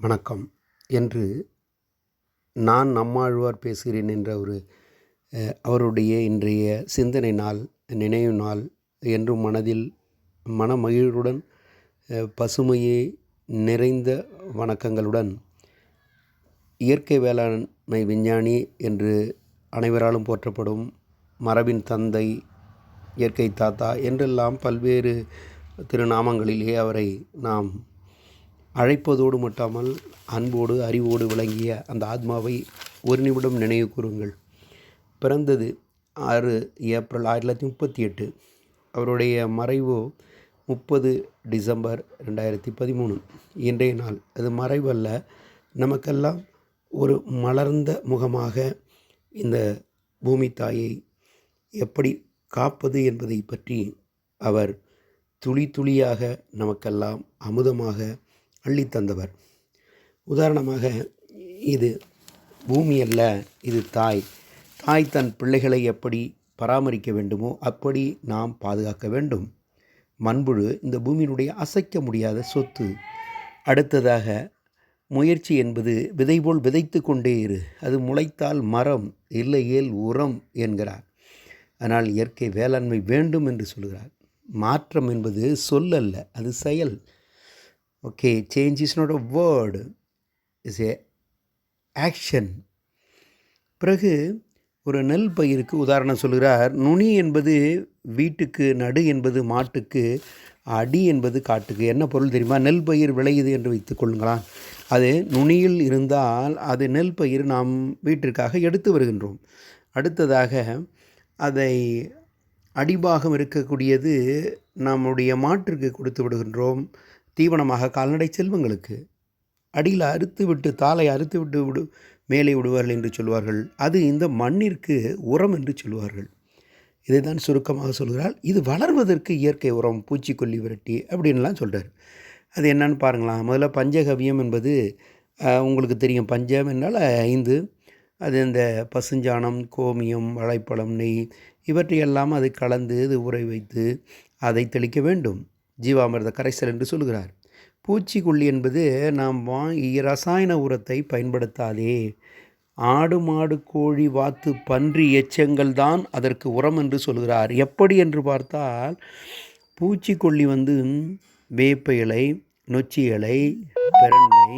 வணக்கம் என்று நான் நம்மாழ்வார் பேசுகிறேன் என்ற அவருடைய இன்றைய சிந்தனை நாள், நினைவு நாள் என்றும் மனதில் மனமகிழ்வுடன் பசுமையே நிறைந்த வணக்கங்களுடன் இயற்கை வேளாண்மை விஞ்ஞானி என்று அனைவராலும் போற்றப்படும் மரபின் தந்தை, இயற்கை தாத்தா என்றெல்லாம் பல்வேறு திருநாமங்களிலே அவரை நாம் அழைப்பதோடு மட்டாமல் அன்போடு அறிவோடு விளங்கிய அந்த ஆத்மாவை ஒரு நிமிடம் நினைவு கூறுங்கள். பிறந்தது 6 ஏப்ரல் 1938. அவருடைய மறைவு 30 டிசம்பர் 2013. இன்றைய நாள் அது மறைவல்ல, நமக்கெல்லாம் ஒரு மலர்ந்த முகமாக இந்த பூமி தாயை எப்படி காப்பது என்பதை பற்றி அவர் துளி துளியாக நமக்கெல்லாம் அமுதமாக அள்ளித்தந்தவர். உதாரணமாக, இது பூமி அல்ல, இது தாய். தாய் தன் பிள்ளைகளை எப்படி பராமரிக்க வேண்டுமோ அப்படி நாம் பாதுகாக்க வேண்டும். மண்புழு இந்த பூமியினுடைய அசைக்க முடியாத சொத்து. அடுத்ததாக, முயற்சி என்பது விதை போல் விதைத்து கொண்டே இரு, அது முளைத்தால் மரம், இல்லையேல் உரம் என்கிறார். ஆனால் இயற்கை வேளாண்மை வேண்டும் என்று சொல்கிறார். மாற்றம் என்பது சொல் அல்ல, அது செயல். Okay, change is not a word, is a action. பிறகு ஒரு நெல் பயிருக்கு உதாரணம் சொல்கிறார். நுனி என்பது வீட்டுக்கு, நடு என்பது மாட்டுக்கு, அடி என்பது காட்டுக்கு. என்ன பொருள் தெரியுமா? நெல் பயிர் விளையுது என்று வைத்துக் கொள்ளுங்களாம். அது நுனியில் இருந்தால் அது நெல் பயிர் நாம் வீட்டிற்காக எடுத்து வருகின்றோம். அடுத்ததாக, அதை அடிபாகம் இருக்கக்கூடியது நம்முடைய மாட்டிற்கு கொடுத்து விடுகின்றோம், தீவனமாக கால்நடை செல்வங்களுக்கு. அடியில் அறுத்து விட்டு, தாளை அறுத்து விட்டு மேலே விடுவார்கள் என்று சொல்வார்கள். அது இந்த மண்ணிற்கு உரம் என்று சொல்வார்கள். இதை தான் சுருக்கமாக சொல்கிறார். இது வளர்வதற்கு இயற்கை உரம், பூச்சிக்கொல்லி விரட்டி அப்படின்லாம் சொல்கிறார். அது என்னன்னு பாருங்களா. முதல்ல பஞ்சகவியம் என்பது உங்களுக்கு தெரியும். பஞ்சம் என்றால் 5. அது இந்த பசுஞ்சாணம், கோமியம், வாழைப்பழம், நெய் இவற்றையெல்லாம் அது கலந்து அது ஊற வைத்து அதை தெளிக்க வேண்டும். ஜீவாமிர்த கரைசல் என்று சொல்கிறார். பூச்சிக்கொல்லி என்பது நாம் ரசாயன உரத்தை பயன்படுத்தாதே. ஆடு, மாடு, கோழி, வாத்து, பன்றி எச்சங்கள் தான் அதற்கு உரம் என்று சொல்கிறார். எப்படி என்று பார்த்தால், பூச்சிக்கொல்லி வேப்ப இலை, நொச்சி இலை, பிரண்டை,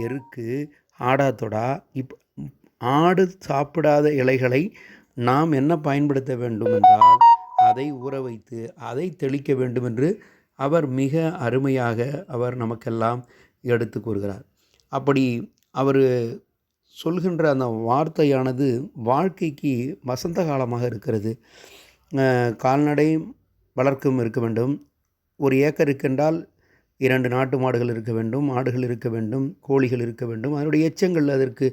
எருக்கு, ஆடாத்தொடா, ஆடு சாப்பிடாத இலைகளை நாம் என்ன பயன்படுத்த வேண்டும் என்றால் அதை ஊற வைத்து அதை தெளிக்க வேண்டும் என்று அவர் மிக அருமையாக அவர் நமக்கெல்லாம் எடுத்து கூறுகிறார். அப்படி அவர் சொல்கின்ற அந்த வார்த்தையானது வாழ்க்கைக்கு வசந்த காலமாக இருக்கிறது. கால்நடை வளர்க்கும் இருக்க வேண்டும். ஒரு ஏக்கர் இருக்கின்றால் 2 நாட்டு மாடுகள் இருக்க வேண்டும், ஆடுகள் இருக்க வேண்டும், கோழிகள் இருக்க வேண்டும். அதனுடைய எச்சங்கள் அதற்கு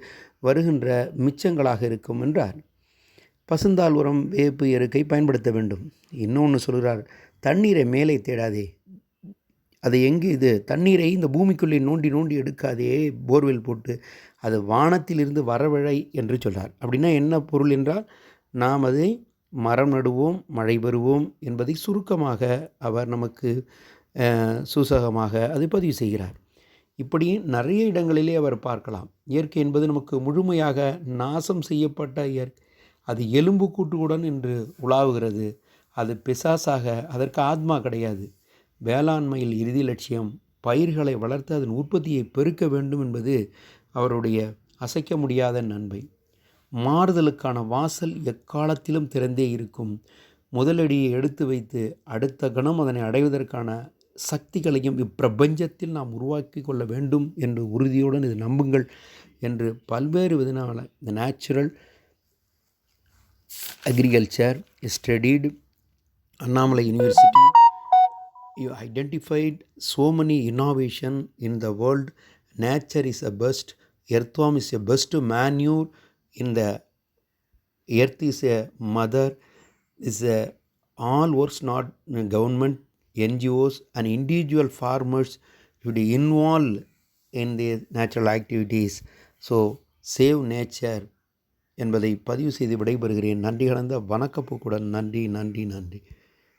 வருகின்ற மிச்சங்களாக இருக்கும் என்றார். பசுந்தாள் உரம், வேப்பு, எருக்கை பயன்படுத்த வேண்டும். இன்னொன்று சொல்கிறார், தண்ணீரை மேலே தேடாதே. அது எங்கே? இது தண்ணீரை இந்த பூமிக்குள்ளே நோண்டி நோண்டி எடுக்காதே, போர்வெல் போட்டு. அது வானத்திலிருந்து வரவழை என்று சொல்கிறார். அப்படின்னா என்ன பொருள் என்றால், நாம் அதை மரம் நடுவோம், மழை பெறுவோம் என்பதை சுருக்கமாக அவர் நமக்கு சூசகமாக அதை பதிவு செய்கிறார். இப்படி நிறைய இடங்களிலே அவர் பார்க்கலாம். இயற்கை என்பது நமக்கு முழுமையாக நாசம் செய்யப்பட்ட இயற்கை. அது எலும்பு கூட்டுடன் என்று உலாவுகிறது. அது பிசாசாக, அதற்கு ஆத்மா கிடையாது. வேளாண்மையில் இறுதி லட்சியம் பயிர்களை வளர்த்து அதன் உற்பத்தியை பெருக்க வேண்டும் என்பது அவருடைய அசைக்க முடியாத நன்மை. மாறுதலுக்கான வாசல் எக்காலத்திலும் திறந்தே இருக்கும். முதலடியை எடுத்து வைத்து அடுத்த கணம் அதனை அடைவதற்கான சக்திகளையும் இப்பிரபஞ்சத்தில் நாம் உருவாக்கி கொள்ள வேண்டும் என்று உறுதியுடன் இது நம்புங்கள் என்று பல்வேறு விதமான இந்த natural agriculture studied Annamalai University. You identified so many innovation in the world. Nature is the best. Earthworm is the best manure in the earth. Is a mother. Is a all works not government, NGOs and individual farmers should involve in the natural activities. So save nature என்பதை பதிவு செய்து விடைபெறுகிறேன். நன்றி கலந்த வணக்கப்போக்குடன். நன்றி.